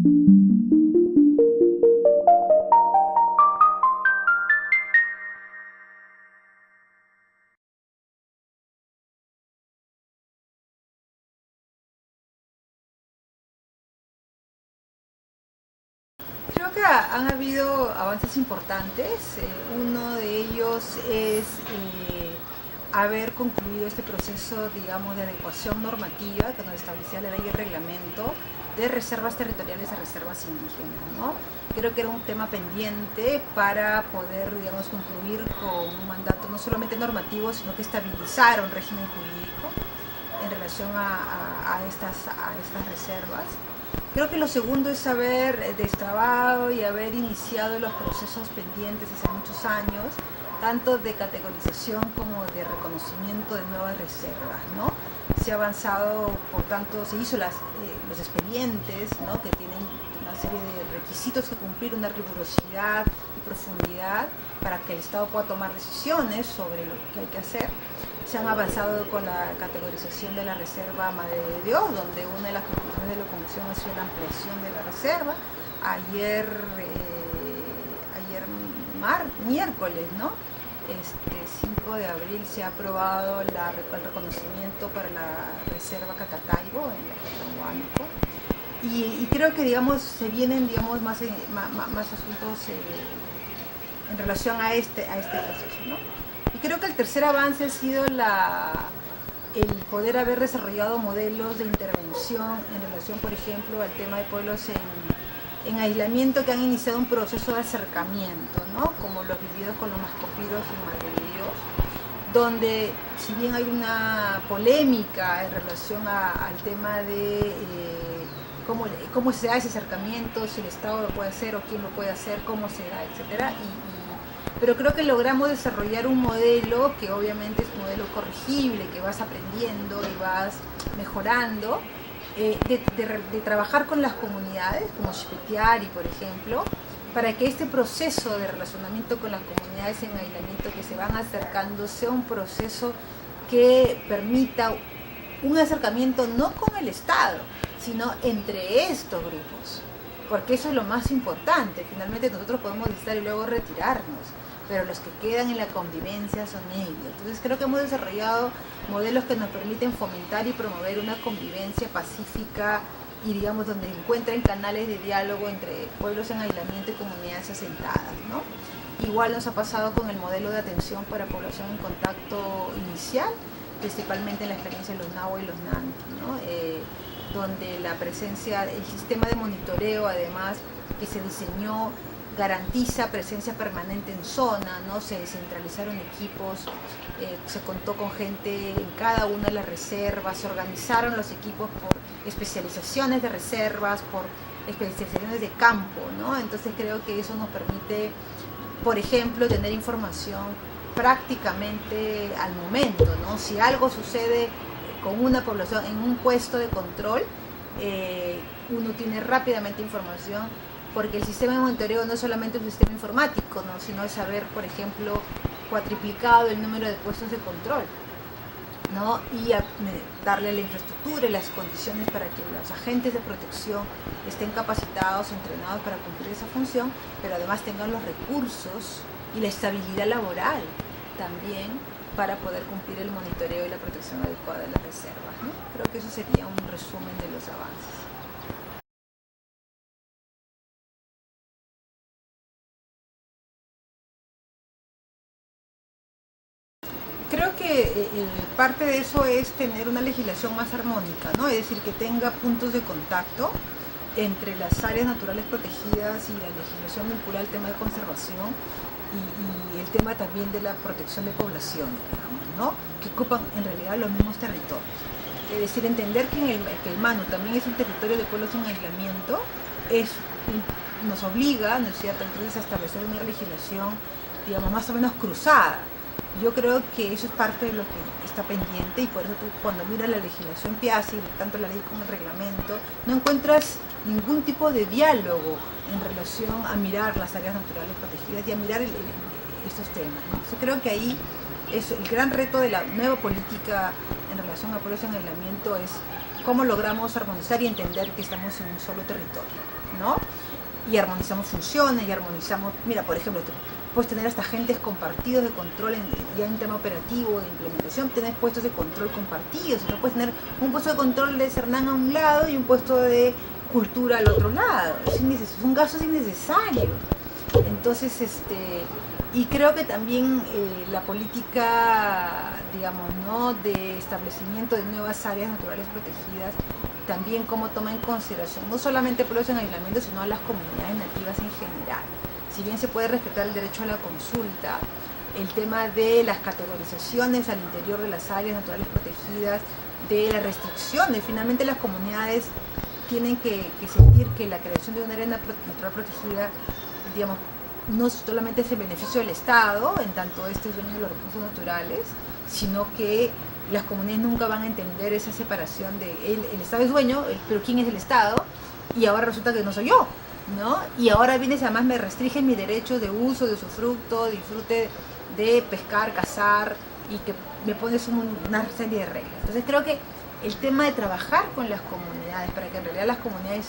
Creo que han habido avances importantes. Uno de ellos es haber concluido este proceso, digamos, de adecuación normativa que nos establecía la ley y el reglamento de reservas territoriales a reservas indígenas, ¿no? Creo que era un tema pendiente para poder, digamos, concluir con un mandato no solamente normativo, sino que estabilizara un régimen jurídico en relación a estas reservas. Creo que lo segundo es haber destrabado y haber iniciado los procesos pendientes hace muchos años, tanto de categorización como de reconocimiento de nuevas reservas, ¿no? Se ha avanzado, por tanto, se hizo los expedientes, ¿no? Que tienen una serie de requisitos que cumplir, una rigurosidad y profundidad para que el Estado pueda tomar decisiones sobre lo que hay que hacer. Se han avanzado con la categorización de la reserva Madre de Dios, donde una de las conclusiones de la comisión ha sido la ampliación de la reserva. Miércoles, ¿no? 5 de abril se ha aprobado el reconocimiento para la reserva Cacataibo en la región Huánuco. Y creo que, digamos, se vienen, digamos, más asuntos en relación a este proceso, ¿no? Y creo que el tercer avance ha sido el poder haber desarrollado modelos de intervención en relación, por ejemplo, al tema de pueblos en aislamiento que han iniciado un proceso de acercamiento, ¿no? Como los vividos con los mascopiros en Madre de Dios, donde, si bien hay una polémica en relación al tema de cómo se da ese acercamiento, si el Estado lo puede hacer o quién lo puede hacer, cómo se da, etc. Pero creo que logramos desarrollar un modelo que obviamente es un modelo corregible, que vas aprendiendo y vas mejorando, de trabajar con las comunidades, como Xipetiari, por ejemplo, para que este proceso de relacionamiento con las comunidades en aislamiento que se van acercando sea un proceso que permita un acercamiento no con el Estado, sino entre estos grupos, porque eso es lo más importante. Finalmente nosotros podemos estar y luego retirarnos, pero los que quedan en la convivencia son ellos. Entonces creo que hemos desarrollado modelos que nos permiten fomentar y promover una convivencia pacífica y, digamos, donde encuentren canales de diálogo entre pueblos en aislamiento y comunidades asentadas, ¿no? Igual nos ha pasado con el modelo de atención para población en contacto inicial, principalmente en la experiencia de los Nahua y los Nanti, ¿no? Donde la presencia, el sistema de monitoreo, además, que se diseñó, garantiza presencia permanente en zona, ¿no? Se descentralizaron equipos, se contó con gente en cada una de las reservas, se organizaron los equipos por especializaciones de reservas, por especializaciones de campo, ¿no? Entonces creo que eso nos permite, por ejemplo, tener información prácticamente al momento, ¿no? Si algo sucede con una población en un puesto de control, uno tiene rápidamente información, porque el sistema de monitoreo no es solamente un sistema informático, ¿no? Sino es haber, por ejemplo, cuatriplicado el número de puestos de control, ¿no? Y darle la infraestructura y las condiciones para que los agentes de protección estén capacitados, entrenados para cumplir esa función, pero además tengan los recursos y la estabilidad laboral también para poder cumplir el monitoreo y la protección adecuada de las reservas, ¿no? Creo que eso sería un resumen de los avances. Creo que parte de eso es tener una legislación más armónica, ¿no? Es decir, que tenga puntos de contacto entre las áreas naturales protegidas y la legislación vinculada al tema de conservación y el tema también de la protección de poblaciones, digamos, ¿no? Que ocupan en realidad los mismos territorios. Es decir, entender que el Manu también es un territorio de pueblos en aislamiento nos obliga, ¿no es cierto?, entonces a establecer una legislación, digamos, más o menos cruzada. Yo creo que eso es parte de lo que está pendiente, y por eso tú, cuando miras la legislación PIACI, tanto la ley como el reglamento, no encuentras ningún tipo de diálogo en relación a mirar las áreas naturales protegidas y a mirar estos temas, ¿no? Yo creo que ahí es el gran reto de la nueva política en relación a pueblos en aislamiento, es cómo logramos armonizar y entender que estamos en un solo territorio, ¿no? Y armonizamos funciones, y armonizamos, mira, por ejemplo, puedes tener hasta agentes compartidos de control ya en tema operativo, de implementación, tienes puestos de control compartidos, no puedes tener un puesto de control de Cernán a un lado y un puesto de cultura al otro lado, son gastos innecesarios. Entonces, y creo que también la política, digamos, ¿no?, de establecimiento de nuevas áreas naturales protegidas, también como toma en consideración no solamente pueblos en aislamiento, sino a las comunidades nativas en general. Si bien se puede respetar el derecho a la consulta, el tema de las categorizaciones al interior de las áreas naturales protegidas, de las restricciones, finalmente las comunidades tienen que sentir que la creación de una área natural protegida, digamos, no solamente es el beneficio del Estado, en tanto este es dueño de los recursos naturales, sino que las comunidades nunca van a entender esa separación de el Estado es dueño, pero ¿quién es el Estado? Y ahora resulta que no soy yo, ¿no? Y ahora vienes, además me restringen mi derecho de uso, de usufructo, disfrute de pescar, cazar, y que me pones una serie de reglas. Entonces creo que el tema de trabajar con las comunidades, para que en realidad las comunidades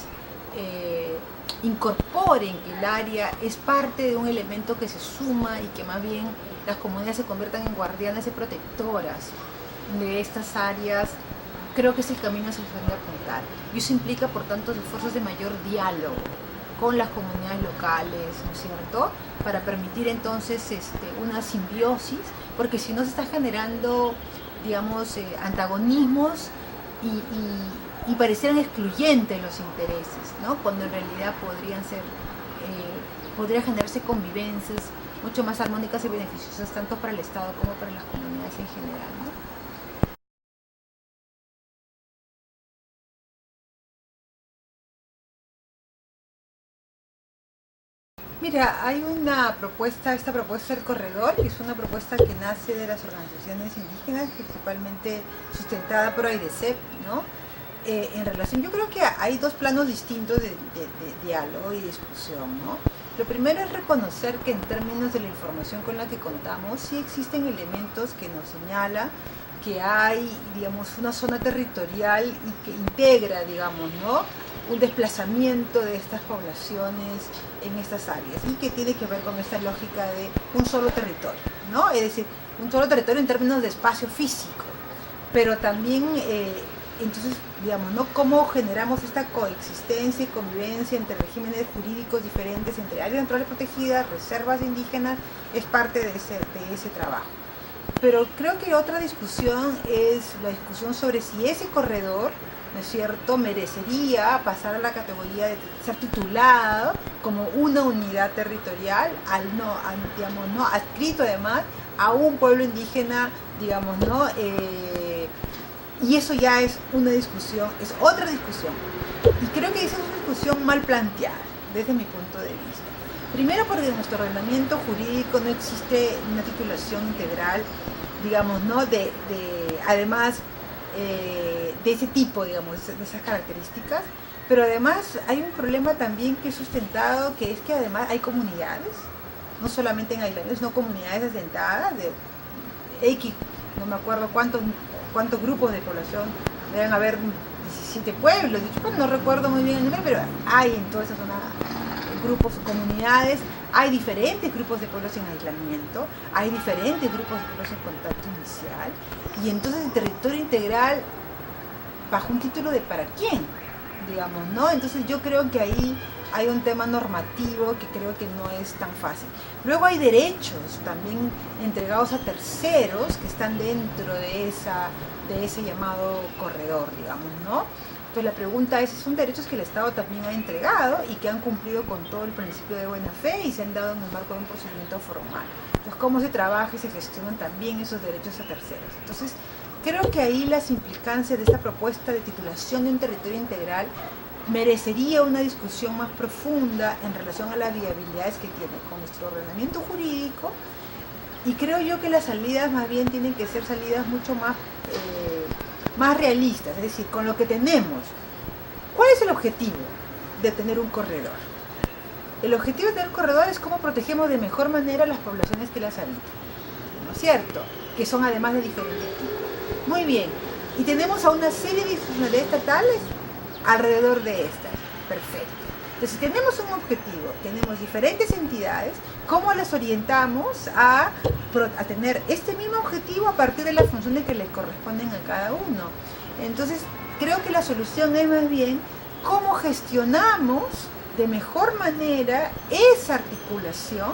incorporen que el área es parte de un elemento que se suma y que más bien las comunidades se conviertan en guardianes y protectoras de estas áreas, creo que es el camino hacia el que se debe apuntar. Y eso implica, por tanto, esfuerzos de mayor diálogo con las comunidades locales, ¿no es cierto?, para permitir entonces una simbiosis, porque si no se está generando, digamos, antagonismos y parecieran excluyentes los intereses, ¿no?, cuando en realidad podría generarse convivencias mucho más armónicas y beneficiosas tanto para el Estado como para las comunidades en general, ¿no? Mira, hay esta propuesta del corredor, que es una propuesta que nace de las organizaciones indígenas, principalmente sustentada por AIDESEP, ¿no? En relación, yo creo que hay dos planos distintos de diálogo y discusión, ¿no? Lo primero es reconocer que en términos de la información con la que contamos, sí existen elementos que nos señalan que hay, digamos, una zona territorial y que integra, digamos, ¿no?, un desplazamiento de estas poblaciones en estas áreas y que tiene que ver con esta lógica de un solo territorio, ¿no? Es decir, un solo territorio en términos de espacio físico, pero también, entonces, digamos, ¿no?, cómo generamos esta coexistencia y convivencia entre regímenes jurídicos diferentes, entre áreas naturales protegidas, reservas indígenas, es parte de ese trabajo. Pero creo que otra discusión es la discusión sobre si ese corredor, ¿no es cierto?, merecería pasar a la categoría de ser titulado como una unidad territorial, digamos, ¿no?, adscrito además a un pueblo indígena, digamos, ¿no?, y eso ya es una discusión, es otra discusión. Y creo que esa es una discusión mal planteada, desde mi punto de vista. Primero porque en nuestro ordenamiento jurídico no existe una titulación integral, digamos, ¿no?, además de ese tipo, digamos, de esas características, pero además hay un problema también que es sustentado, que es que además hay comunidades, no solamente en aislamiento, sino comunidades asentadas de X, no me acuerdo cuántos grupos de población, deben haber 17 pueblos, no recuerdo muy bien el número, pero hay en toda esa zona grupos, comunidades, hay diferentes grupos de pueblos en aislamiento, hay diferentes grupos de pueblos en contacto inicial, y entonces el territorio integral bajo un título de ¿para quién?, digamos, ¿no? Entonces yo creo que ahí hay un tema normativo que creo que no es tan fácil. Luego hay derechos también entregados a terceros que están dentro de ese llamado corredor, digamos, ¿no? Entonces la pregunta es, son derechos que el Estado también ha entregado y que han cumplido con todo el principio de buena fe y se han dado en el marco de un procedimiento formal. Entonces, ¿cómo se trabaja y se gestionan también esos derechos a terceros? Entonces, creo que ahí las implicancias de esta propuesta de titulación de un territorio integral merecería una discusión más profunda en relación a las viabilidades que tiene con nuestro ordenamiento jurídico, y creo yo que las salidas más bien tienen que ser salidas mucho más realistas, es decir, con lo que tenemos. ¿Cuál es el objetivo de tener un corredor? El objetivo de tener un corredor es cómo protegemos de mejor manera las poblaciones que las habitan, ¿no es cierto?, que son además de diferentes tipos. Muy bien, y tenemos a una serie de institucionalidades estatales alrededor de estas. Perfecto. Entonces, si tenemos un objetivo, tenemos diferentes entidades, ¿cómo las orientamos a tener este mismo objetivo a partir de las funciones que les corresponden a cada uno? Entonces, creo que la solución es más bien cómo gestionamos de mejor manera esa articulación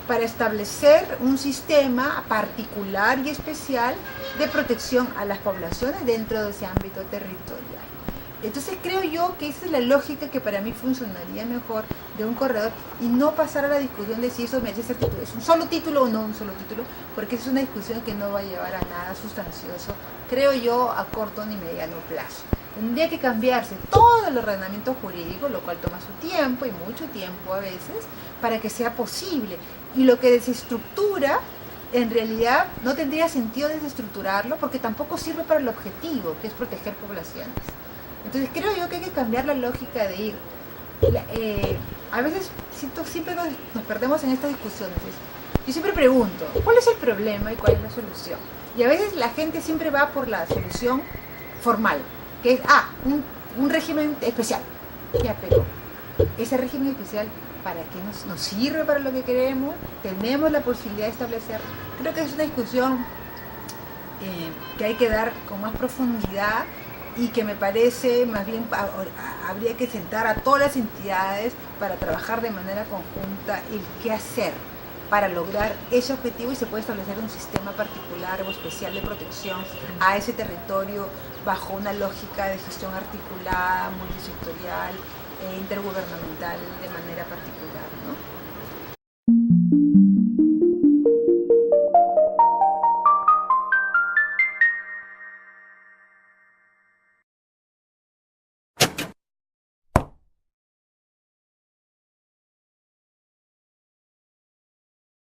para establecer un sistema particular y especial de protección a las poblaciones dentro de ese ámbito territorial. Entonces creo yo que esa es la lógica que para mí funcionaría mejor de un corredor y no pasar a la discusión de si eso merece ser título, es un solo título o no un solo título, porque esa es una discusión que no va a llevar a nada sustancioso, creo yo, a corto ni mediano plazo. Tendría que cambiarse todo el ordenamiento jurídico, lo cual toma su tiempo y mucho tiempo a veces, para que sea posible. Y lo que desestructura, en realidad no tendría sentido desestructurarlo porque tampoco sirve para el objetivo, que es proteger poblaciones. Entonces creo yo que hay que cambiar la lógica de ir. A veces siempre nos perdemos en estas discusiones. Yo siempre pregunto, ¿cuál es el problema y cuál es la solución? Y a veces la gente siempre va por la solución formal, que es, un régimen especial. Ya, pero ese régimen especial, ¿para qué nos sirve para lo que queremos? ¿Tenemos la posibilidad de establecerlo? Creo que es una discusión que hay que dar con más profundidad y que me parece más bien habría que sentar a todas las entidades para trabajar de manera conjunta el qué hacer para lograr ese objetivo y se puede establecer un sistema particular o especial de protección a ese territorio bajo una lógica de gestión articulada, multisectorial e intergubernamental de manera particular, ¿no?